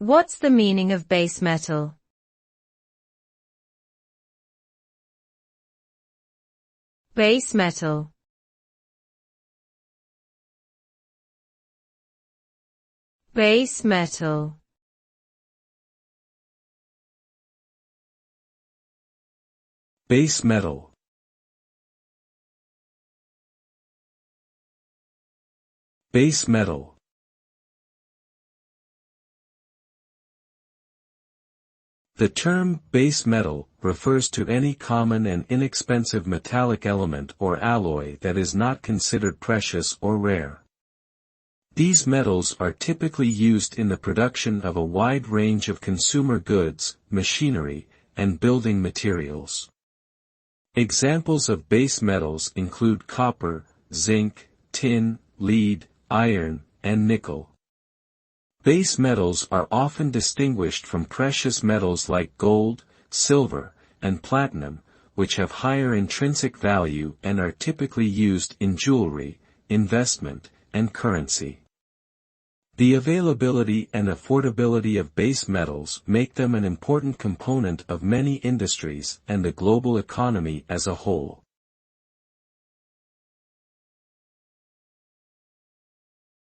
What's the meaning of base metal? Base metal. Base metal. Base metal. Base metal. The term base metal refers to any common and inexpensive metallic element or alloy that is not considered precious or rare. These metals are typically used in the production of a wide range of consumer goods, machinery, and building materials. Examples of base metals include copper, zinc, tin, lead, iron, and nickel. Base metals are often distinguished from precious metals like gold, silver, and platinum, which have higher intrinsic value and are typically used in jewelry, investment, and currency. The availability and affordability of base metals make them an important component of many industries and the global economy as a whole.